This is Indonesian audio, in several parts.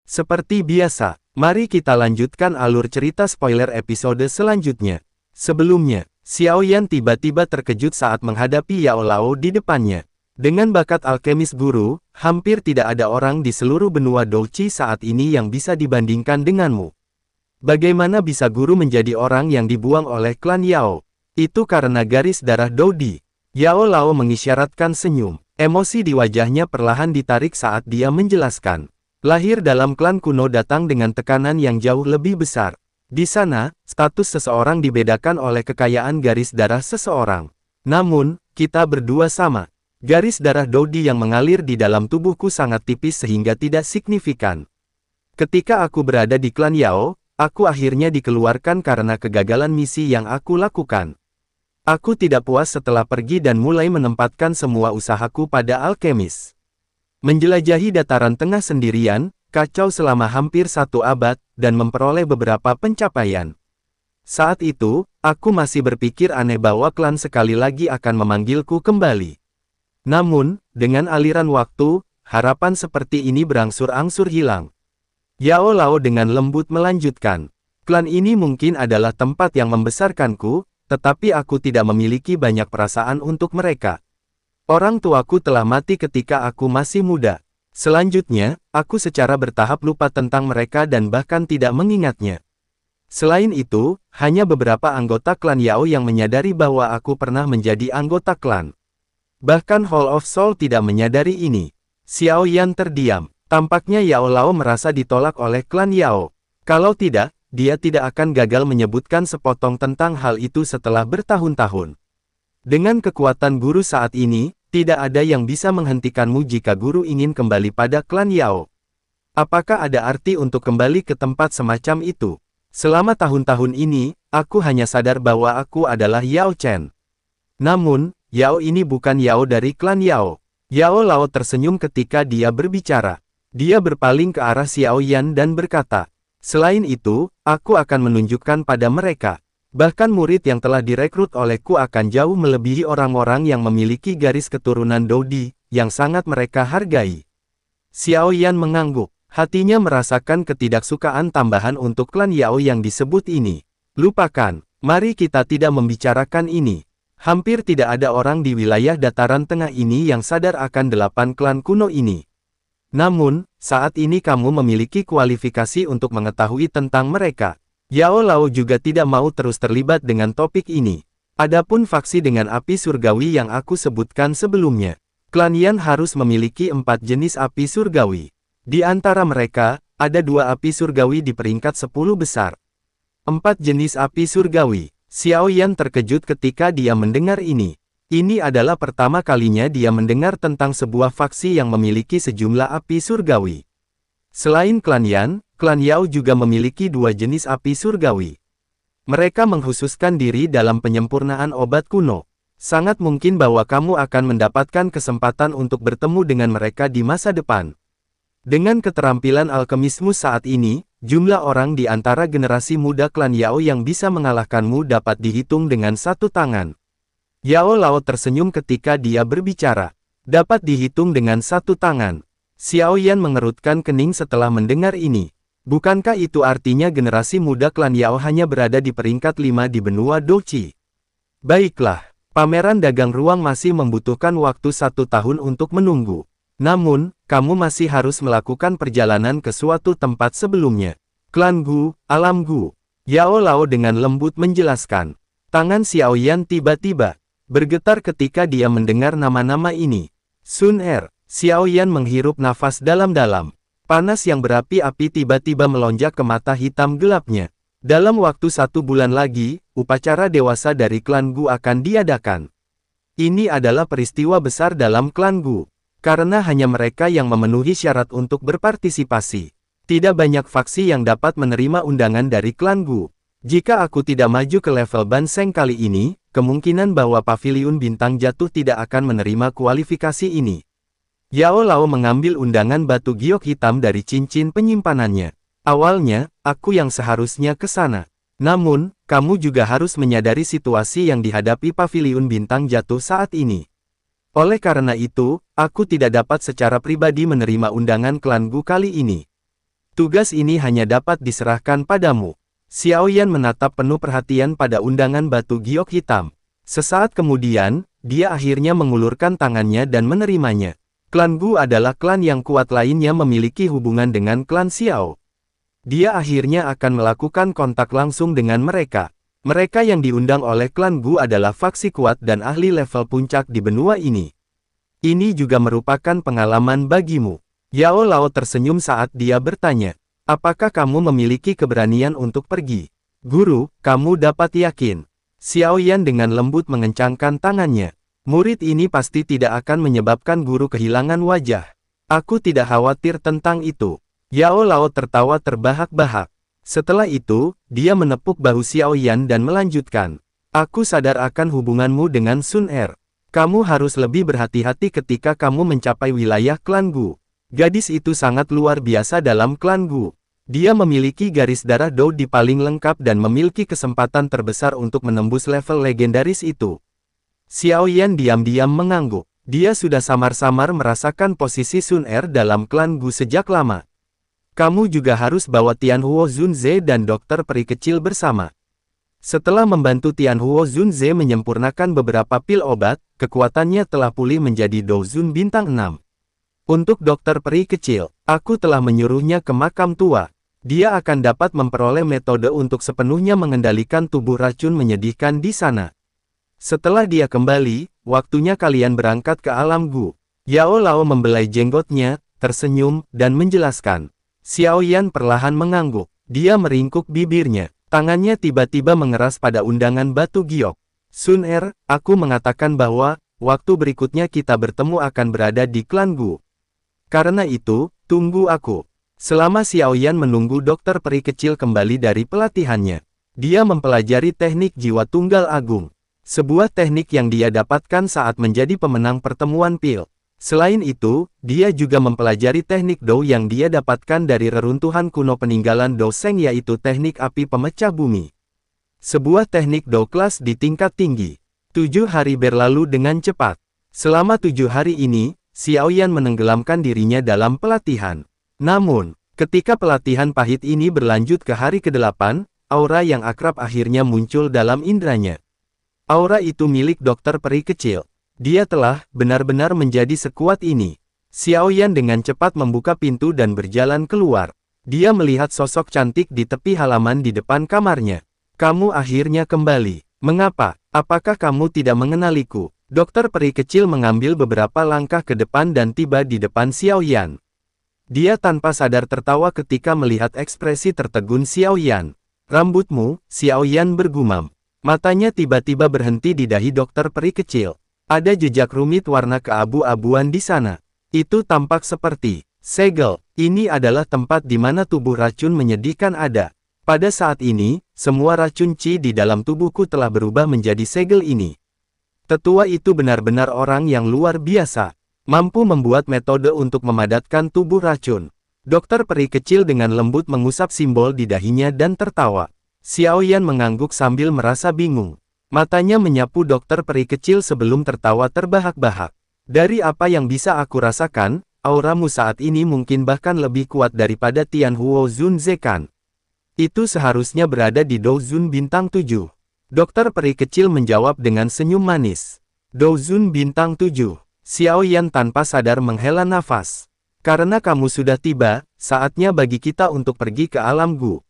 Seperti biasa, mari kita lanjutkan alur cerita spoiler episode selanjutnya. Sebelumnya, Xiao Yan tiba-tiba terkejut saat menghadapi Yao Lao di depannya. Dengan bakat alkemis guru, hampir tidak ada orang di seluruh benua Douchi saat ini yang bisa dibandingkan denganmu. Bagaimana bisa guru menjadi orang yang dibuang oleh klan Yao? Itu karena garis darah Doudi. Yao Lao mengisyaratkan senyum. Emosi di wajahnya perlahan ditarik saat dia menjelaskan. Lahir dalam klan kuno datang dengan tekanan yang jauh lebih besar. Di sana, status seseorang dibedakan oleh kekayaan garis darah seseorang. Namun, kita berdua sama. Garis darah Doudi yang mengalir di dalam tubuhku sangat tipis sehingga tidak signifikan. Ketika aku berada di klan Yao, aku akhirnya dikeluarkan karena kegagalan misi yang aku lakukan. Aku tidak puas setelah pergi dan mulai menempatkan semua usahaku pada alkemis. Menjelajahi dataran tengah sendirian, kacau selama hampir 1 abad, dan memperoleh beberapa pencapaian. Saat itu, aku masih berpikir aneh bahwa klan sekali lagi akan memanggilku kembali. Namun, dengan aliran waktu, harapan seperti ini berangsur-angsur hilang. Yao Lao dengan lembut melanjutkan, klan ini mungkin adalah tempat yang membesarkanku, tetapi aku tidak memiliki banyak perasaan untuk mereka. Orang tuaku telah mati ketika aku masih muda. Selanjutnya, aku secara bertahap lupa tentang mereka dan bahkan tidak mengingatnya. Selain itu, hanya beberapa anggota klan Yao yang menyadari bahwa aku pernah menjadi anggota klan. Bahkan Hall of Soul tidak menyadari ini. Xiao Yan terdiam. Tampaknya Yao Lao merasa ditolak oleh klan Yao. Kalau tidak, dia tidak akan gagal menyebutkan sepotong tentang hal itu setelah bertahun-tahun. Dengan kekuatan guru saat ini, tidak ada yang bisa menghentikanmu jika guru ingin kembali pada klan Yao. Apakah ada arti untuk kembali ke tempat semacam itu? Selama tahun-tahun ini, aku hanya sadar bahwa aku adalah Yao Chen. Namun, Yao ini bukan Yao dari klan Yao. Yao Lao tersenyum ketika dia berbicara. Dia berpaling ke arah Xiao Yan dan berkata, selain itu, aku akan menunjukkan pada mereka. Bahkan murid yang telah direkrut olehku akan jauh melebihi orang-orang yang memiliki garis keturunan Doudi, yang sangat mereka hargai. Xiao Yan mengangguk. Hatinya merasakan ketidaksukaan tambahan untuk klan Yao yang disebut ini. Lupakan, mari kita tidak membicarakan ini. Hampir tidak ada orang di wilayah dataran tengah ini yang sadar akan 8 klan kuno ini. Namun, saat ini kamu memiliki kualifikasi untuk mengetahui tentang mereka. Yao Lao juga tidak mau terus terlibat dengan topik ini. Adapun faksi dengan api surgawi yang aku sebutkan sebelumnya. Klan Yan harus memiliki 4 jenis api surgawi. Di antara mereka, ada 2 api surgawi di peringkat 10 besar. 4 jenis api surgawi. Xiao Yan terkejut ketika dia mendengar ini. Ini adalah pertama kalinya dia mendengar tentang sebuah faksi yang memiliki sejumlah api surgawi. Selain klan Yan, klan Yao juga memiliki 2 jenis api surgawi. Mereka mengkhususkan diri dalam penyempurnaan obat kuno. Sangat mungkin bahwa kamu akan mendapatkan kesempatan untuk bertemu dengan mereka di masa depan. Dengan keterampilan alkemismu saat ini, jumlah orang di antara generasi muda klan Yao yang bisa mengalahkanmu dapat dihitung dengan 1 tangan. Yao Lao tersenyum ketika dia berbicara. Dapat dihitung dengan 1 tangan. Xiao Yan mengerutkan kening setelah mendengar ini. Bukankah itu artinya generasi muda klan Yao hanya berada di peringkat 5 di benua Douchi? Baiklah, pameran dagang ruang masih membutuhkan waktu 1 tahun untuk menunggu. Namun, kamu masih harus melakukan perjalanan ke suatu tempat sebelumnya. Klan Gu, Alam Gu. Yao Lao dengan lembut menjelaskan. Tangan Xiao Yan tiba-tiba bergetar ketika dia mendengar nama-nama ini. Sun Er. Xiao Yan menghirup nafas dalam-dalam. Panas yang berapi-api tiba-tiba melonjak ke mata hitam gelapnya. Dalam waktu 1 bulan lagi, upacara dewasa dari klan Gu akan diadakan. Ini adalah peristiwa besar dalam klan Gu. Karena hanya mereka yang memenuhi syarat untuk berpartisipasi. Tidak banyak faksi yang dapat menerima undangan dari klan Gu. Jika aku tidak maju ke level Banseng kali ini, kemungkinan bahwa Paviliun Bintang Jatuh tidak akan menerima kualifikasi ini. Yao Lao mengambil undangan batu giok hitam dari cincin penyimpanannya. Awalnya, aku yang seharusnya ke sana. Namun, kamu juga harus menyadari situasi yang dihadapi Paviliun Bintang Jatuh saat ini. Oleh karena itu, aku tidak dapat secara pribadi menerima undangan klan Gu kali ini. Tugas ini hanya dapat diserahkan padamu. Xiao Yan menatap penuh perhatian pada undangan batu giok hitam. Sesaat kemudian, dia akhirnya mengulurkan tangannya dan menerimanya. Klan Gu adalah klan yang kuat lainnya memiliki hubungan dengan klan Xiao. Dia akhirnya akan melakukan kontak langsung dengan mereka. Mereka yang diundang oleh klan Gu adalah faksi kuat dan ahli level puncak di benua ini. Ini juga merupakan pengalaman bagimu. Yao Lao tersenyum saat dia bertanya, apakah kamu memiliki keberanian untuk pergi? Guru, kamu dapat yakin. Xiao Yan dengan lembut mengencangkan tangannya. Murid ini pasti tidak akan menyebabkan guru kehilangan wajah. Aku tidak khawatir tentang itu. Yao Lao tertawa terbahak-bahak. Setelah itu, dia menepuk bahu Xiao Yan dan melanjutkan. Aku sadar akan hubunganmu dengan Sun Er. Kamu harus lebih berhati-hati ketika kamu mencapai wilayah klan Gu. Gadis itu sangat luar biasa dalam klan Gu. Dia memiliki garis darah Dou di paling lengkap dan memiliki kesempatan terbesar untuk menembus level legendaris itu. Xiao Yan diam-diam mengangguk. Dia sudah samar-samar merasakan posisi Sun Er dalam klan Gu sejak lama. Kamu juga harus bawa Tianhuo Zunze dan dokter peri kecil bersama. Setelah membantu Tianhuo Zunze menyempurnakan beberapa pil obat, kekuatannya telah pulih menjadi Douzun bintang 6. Untuk dokter peri kecil, aku telah menyuruhnya ke makam tua. Dia akan dapat memperoleh metode untuk sepenuhnya mengendalikan tubuh racun menyedihkan di sana. Setelah dia kembali, waktunya kalian berangkat ke alam Gu. Yao Lao membelai jenggotnya, tersenyum, dan menjelaskan. Xiao Yan perlahan mengangguk. Dia meringkuk bibirnya. Tangannya tiba-tiba mengeras pada undangan batu giok. Sun Er, aku mengatakan bahwa, waktu berikutnya kita bertemu akan berada di klan Gu. Karena itu, tunggu aku. Selama Xiao Yan menunggu dokter peri kecil kembali dari pelatihannya, dia mempelajari teknik jiwa tunggal agung. Sebuah teknik yang dia dapatkan saat menjadi pemenang pertemuan pil. Selain itu, dia juga mempelajari teknik Dou yang dia dapatkan dari reruntuhan kuno peninggalan Dou Seng yaitu teknik api pemecah bumi. Sebuah teknik Dou kelas di tingkat tinggi. 7 hari berlalu dengan cepat. Selama 7 hari ini, Xiao Yan menenggelamkan dirinya dalam pelatihan. Namun, ketika pelatihan pahit ini berlanjut ke hari ke-8, aura yang akrab akhirnya muncul dalam indranya. Aura itu milik dokter peri kecil. Dia telah benar-benar menjadi sekuat ini. Xiao Yan dengan cepat membuka pintu dan berjalan keluar. Dia melihat sosok cantik di tepi halaman di depan kamarnya. Kamu akhirnya kembali. Mengapa? Apakah kamu tidak mengenaliku? Dokter peri kecil mengambil beberapa langkah ke depan dan tiba di depan Xiao Yan. Dia tanpa sadar tertawa ketika melihat ekspresi tertegun Xiao Yan. Rambutmu, Xiao Yan bergumam. Matanya tiba-tiba berhenti di dahi dokter peri kecil. Ada jejak rumit warna keabu-abuan di sana. Itu tampak seperti segel. Ini adalah tempat di mana tubuh racun menyedihkan ada. Pada saat ini, semua racun Qi di dalam tubuhku telah berubah menjadi segel ini. Tetua itu benar-benar orang yang luar biasa. Mampu membuat metode untuk memadatkan tubuh racun. Dokter peri kecil dengan lembut mengusap simbol di dahinya dan tertawa. Xiao Yan mengangguk sambil merasa bingung. Matanya menyapu dokter peri kecil sebelum tertawa terbahak-bahak. Dari apa yang bisa aku rasakan, auramu saat ini mungkin bahkan lebih kuat daripada Tianhuo Zunze kan. Itu seharusnya berada di Douzun bintang 7. Dokter peri kecil menjawab dengan senyum manis. Douzun bintang 7. Xiao Yan tanpa sadar menghela nafas. Karena kamu sudah tiba, saatnya bagi kita untuk pergi ke alam Gu.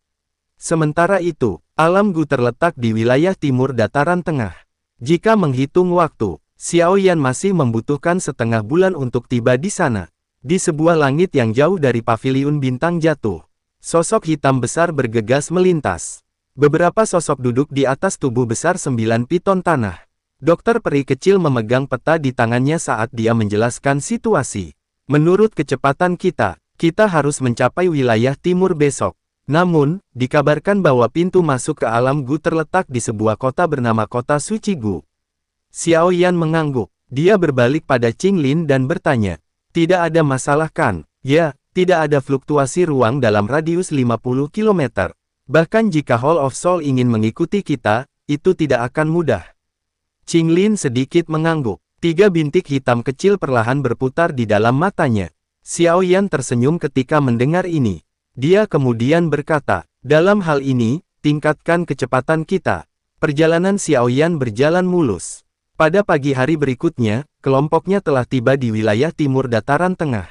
Sementara itu, alam Gu terletak di wilayah timur dataran tengah. Jika menghitung waktu, Xiao Yan masih membutuhkan setengah bulan untuk tiba di sana. Di sebuah langit yang jauh dari paviliun bintang jatuh, sosok hitam besar bergegas melintas. Beberapa sosok duduk di atas tubuh besar 9 piton tanah. Dokter peri kecil memegang peta di tangannya saat dia menjelaskan situasi. Menurut kecepatan kita harus mencapai wilayah timur besok. Namun, dikabarkan bahwa pintu masuk ke alam Gu terletak di sebuah kota bernama Kota Suci Gu. Xiao Yan mengangguk. Dia berbalik pada Qinglin dan bertanya, tidak ada masalah kan? Ya, tidak ada fluktuasi ruang dalam radius 50 km. Bahkan jika Hall of Soul ingin mengikuti kita, itu tidak akan mudah. Qinglin sedikit mengangguk. 3 bintik hitam kecil perlahan berputar di dalam matanya. Xiao Yan tersenyum ketika mendengar ini. Dia kemudian berkata, dalam hal ini, tingkatkan kecepatan kita. Perjalanan Xiaoyan berjalan mulus. Pada pagi hari berikutnya, kelompoknya telah tiba di wilayah timur dataran tengah.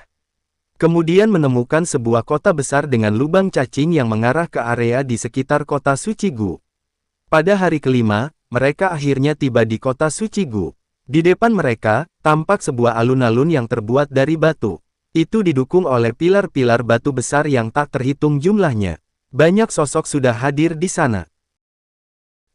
Kemudian menemukan sebuah kota besar dengan lubang cacing yang mengarah ke area di sekitar kota Suci Gu. Pada hari kelima, mereka akhirnya tiba di kota Suci Gu. Di depan mereka, tampak sebuah alun-alun yang terbuat dari batu. Itu didukung oleh pilar-pilar batu besar yang tak terhitung jumlahnya. Banyak sosok sudah hadir di sana.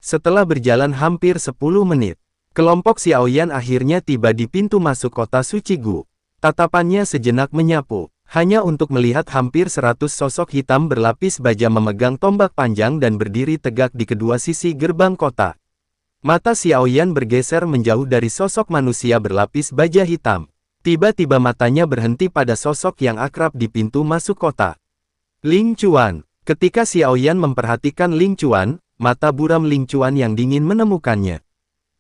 Setelah berjalan hampir 10 menit, kelompok Xiaoyan akhirnya tiba di pintu masuk kota Suci Gu. Tatapannya sejenak menyapu, hanya untuk melihat hampir 100 sosok hitam berlapis baja memegang tombak panjang dan berdiri tegak di kedua sisi gerbang kota. Mata Xiaoyan bergeser menjauh dari sosok manusia berlapis baja hitam. Tiba-tiba matanya berhenti pada sosok yang akrab di pintu masuk kota. Ling Chuan. Ketika Xiaoyan memperhatikan Ling Chuan, mata buram Ling Chuan yang dingin menemukannya.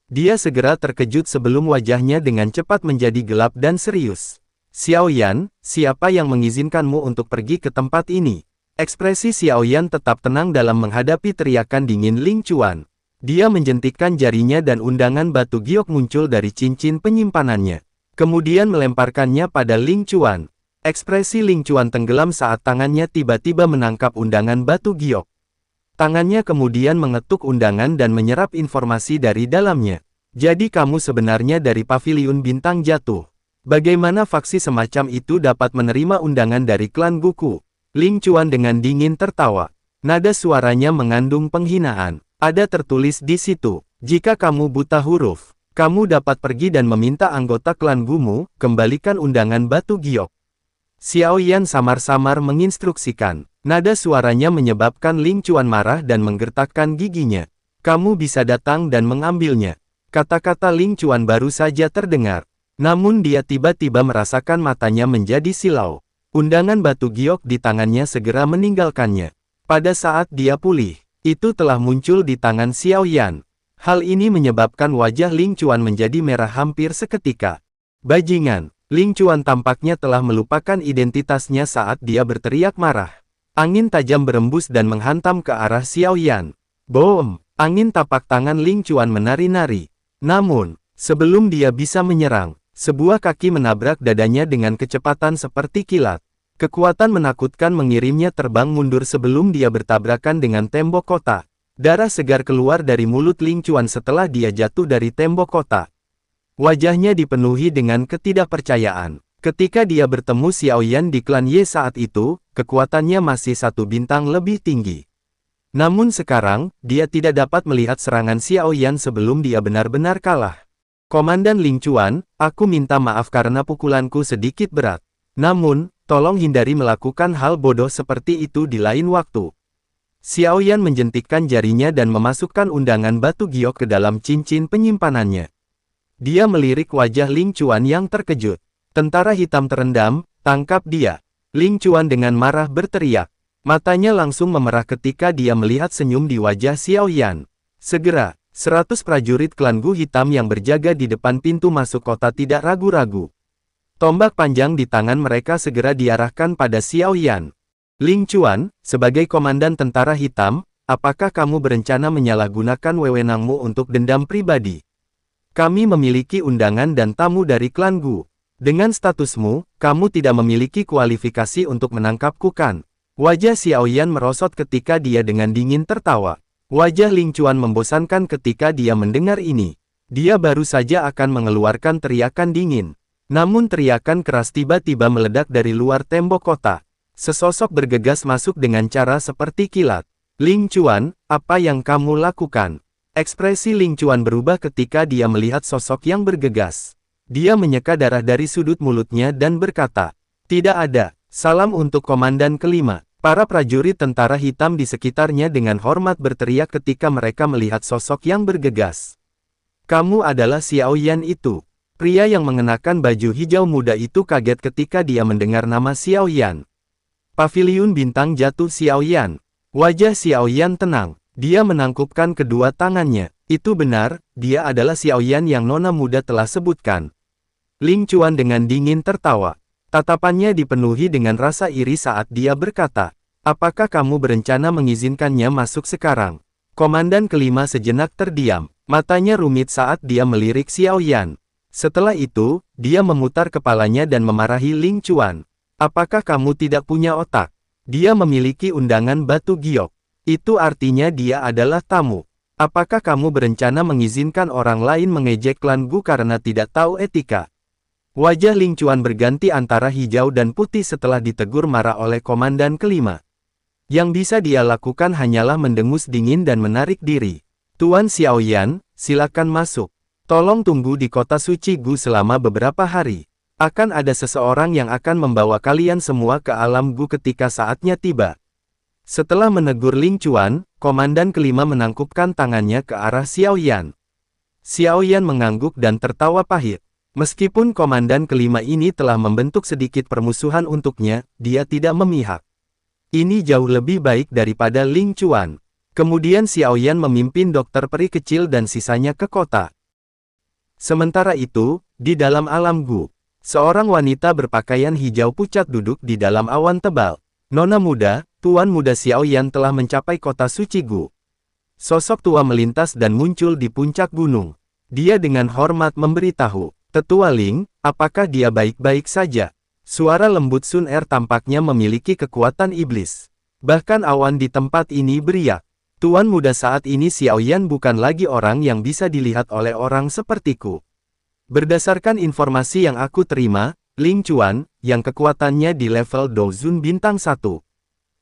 Dia segera terkejut sebelum wajahnya dengan cepat menjadi gelap dan serius. Xiaoyan, siapa yang mengizinkanmu untuk pergi ke tempat ini? Ekspresi Xiaoyan tetap tenang dalam menghadapi teriakan dingin Ling Chuan. Dia menjentikkan jarinya dan undangan batu giok muncul dari cincin penyimpanannya. Kemudian melemparkannya pada Ling Chuan. Ekspresi Ling Chuan tenggelam saat tangannya tiba-tiba menangkap undangan batu giok. Tangannya kemudian mengetuk undangan dan menyerap informasi dari dalamnya. Jadi kamu sebenarnya dari Paviliun Bintang Jatuh. Bagaimana faksi semacam itu dapat menerima undangan dari klan Guku? Ling Chuan dengan dingin tertawa. Nada suaranya mengandung penghinaan. Ada tertulis di situ, jika kamu buta huruf, kamu dapat pergi dan meminta anggota klan Gumu, kembalikan undangan batu giok. Xiaoyan samar-samar menginstruksikan. Nada suaranya menyebabkan Ling Chuan marah dan menggertakkan giginya. Kamu bisa datang dan mengambilnya. Kata-kata Ling Chuan baru saja terdengar. Namun dia tiba-tiba merasakan matanya menjadi silau. Undangan batu giok di tangannya segera meninggalkannya. Pada saat dia pulih, itu telah muncul di tangan Xiaoyan. Hal ini menyebabkan wajah Ling Chuan menjadi merah hampir seketika. Bajingan, Ling Chuan tampaknya telah melupakan identitasnya saat dia berteriak marah. Angin tajam berembus dan menghantam ke arah Xiaoyan. Boom! Angin tapak tangan Ling Chuan menari-nari. Namun, sebelum dia bisa menyerang, sebuah kaki menabrak dadanya dengan kecepatan seperti kilat. Kekuatan menakutkan mengirimnya terbang mundur sebelum dia bertabrakan dengan tembok kota. Darah segar keluar dari mulut Ling Chuan setelah dia jatuh dari tembok kota. Wajahnya dipenuhi dengan ketidakpercayaan. Ketika dia bertemu Xiaoyan di klan Ye saat itu, kekuatannya masih 1 bintang lebih tinggi. Namun sekarang, dia tidak dapat melihat serangan Xiaoyan sebelum dia benar-benar kalah. Komandan Ling Chuan, aku minta maaf karena pukulanku sedikit berat. Namun, tolong hindari melakukan hal bodoh seperti itu di lain waktu. Xiaoyan menjentikkan jarinya dan memasukkan undangan batu giok ke dalam cincin penyimpanannya. Dia melirik wajah Ling Chuan yang terkejut. Tentara hitam terendam, tangkap dia. Ling Chuan dengan marah berteriak. Matanya langsung memerah ketika dia melihat senyum di wajah Xiaoyan. Segera, 100 prajurit klan Gu hitam yang berjaga di depan pintu masuk kota tidak ragu-ragu. Tombak panjang di tangan mereka segera diarahkan pada Xiaoyan. Ling Chuan, sebagai komandan tentara hitam, apakah kamu berencana menyalahgunakan wewenangmu untuk dendam pribadi? Kami memiliki undangan dan tamu dari klan Gu. Dengan statusmu, kamu tidak memiliki kualifikasi untuk menangkapku kan? Wajah Xiaoyan merosot ketika dia dengan dingin tertawa. Wajah Ling Chuan membosankan ketika dia mendengar ini. Dia baru saja akan mengeluarkan teriakan dingin. Namun teriakan keras tiba-tiba meledak dari luar tembok kota. Sesosok bergegas masuk dengan cara seperti kilat. Ling Chuan, apa yang kamu lakukan? Ekspresi Ling Chuan berubah ketika dia melihat sosok yang bergegas. Dia menyeka darah dari sudut mulutnya dan berkata, tidak ada. Salam untuk komandan kelima. Para prajurit tentara hitam di sekitarnya dengan hormat berteriak ketika mereka melihat sosok yang bergegas. Kamu adalah Xiaoyan itu. Pria yang mengenakan baju hijau muda itu kaget ketika dia mendengar nama Xiaoyan. Paviliun Bintang Jatuh Xiaoyan. Wajah Xiaoyan tenang. Dia menangkupkan kedua tangannya. Itu benar, dia adalah Xiaoyan yang nona muda telah sebutkan. Ling Chuan dengan dingin tertawa. Tatapannya dipenuhi dengan rasa iri saat dia berkata, Apakah kamu berencana mengizinkannya masuk sekarang? Komandan kelima sejenak terdiam. Matanya rumit saat dia melirik Xiao Yan. Setelah itu, dia memutar kepalanya dan memarahi Ling Chuan. Apakah kamu tidak punya otak? Dia memiliki undangan batu giok. Itu artinya dia adalah tamu. Apakah kamu berencana mengizinkan orang lain mengejek klan Gu karena tidak tahu etika? Wajah Ling Chuan berganti antara hijau dan putih setelah ditegur marah oleh komandan kelima. Yang bisa dia lakukan hanyalah mendengus dingin dan menarik diri. Tuan Xiao Yan, silakan masuk. Tolong tunggu di kota suci Gu selama beberapa hari. Akan ada seseorang yang akan membawa kalian semua ke alam Gu ketika saatnya tiba. Setelah menegur Ling Chuan, komandan kelima menangkupkan tangannya ke arah Xiao Yan. Xiao Yan mengangguk dan tertawa pahit. Meskipun komandan kelima ini telah membentuk sedikit permusuhan untuknya, dia tidak memihak. Ini jauh lebih baik daripada Ling Chuan. Kemudian Xiao Yan memimpin dokter peri kecil dan sisanya ke kota. Sementara itu, di dalam alam Gu, seorang wanita berpakaian hijau pucat duduk di dalam awan tebal. Nona muda, Tuan muda Xiao Yan telah mencapai kota suci Gu. Sosok tua melintas dan muncul di puncak gunung. Dia dengan hormat memberitahu, Tetua Ling, apakah dia baik-baik saja? Suara lembut Sun Er tampaknya memiliki kekuatan iblis. Bahkan awan di tempat ini beriak. Tuan muda saat ini Xiao Yan bukan lagi orang yang bisa dilihat oleh orang sepertiku. Berdasarkan informasi yang aku terima, Ling Chuan, yang kekuatannya di level Dozun bintang 1,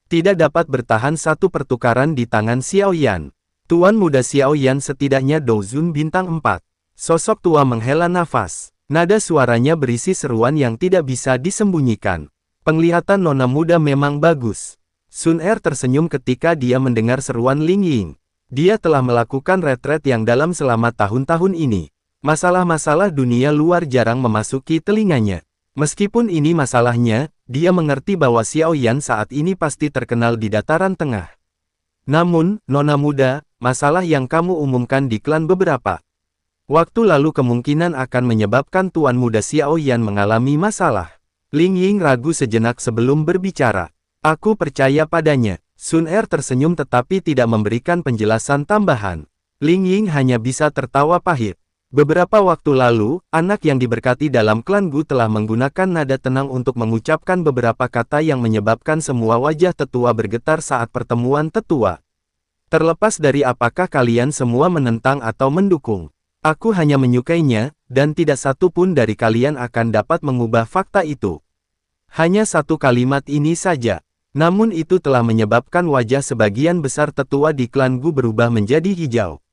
tidak dapat bertahan satu pertukaran di tangan Xiao Yan. Tuan muda Xiao Yan setidaknya Dozun bintang 4. Sosok tua menghela nafas. Nada suaranya berisi seruan yang tidak bisa disembunyikan. Penglihatan nona muda memang bagus. Sun Er tersenyum ketika dia mendengar seruan Ling Ying. Dia telah melakukan retret yang dalam selama tahun-tahun ini. Masalah-masalah dunia luar jarang memasuki telinganya. Meskipun ini masalahnya, dia mengerti bahwa Xiao Yan saat ini pasti terkenal di dataran tengah. Namun, nona muda, masalah yang kamu umumkan di klan beberapa waktu lalu kemungkinan akan menyebabkan Tuan muda Xiao Yan mengalami masalah. Ling Ying ragu sejenak sebelum berbicara. Aku percaya padanya. Sun Er tersenyum tetapi tidak memberikan penjelasan tambahan. Ling Ying hanya bisa tertawa pahit. Beberapa waktu lalu, anak yang diberkati dalam klan Gu telah menggunakan nada tenang untuk mengucapkan beberapa kata yang menyebabkan semua wajah tetua bergetar saat pertemuan tetua. Terlepas dari apakah kalian semua menentang atau mendukung, aku hanya menyukainya, dan tidak satu pun dari kalian akan dapat mengubah fakta itu. Hanya satu kalimat ini saja. Namun itu telah menyebabkan wajah sebagian besar tetua di klan Gu berubah menjadi hijau.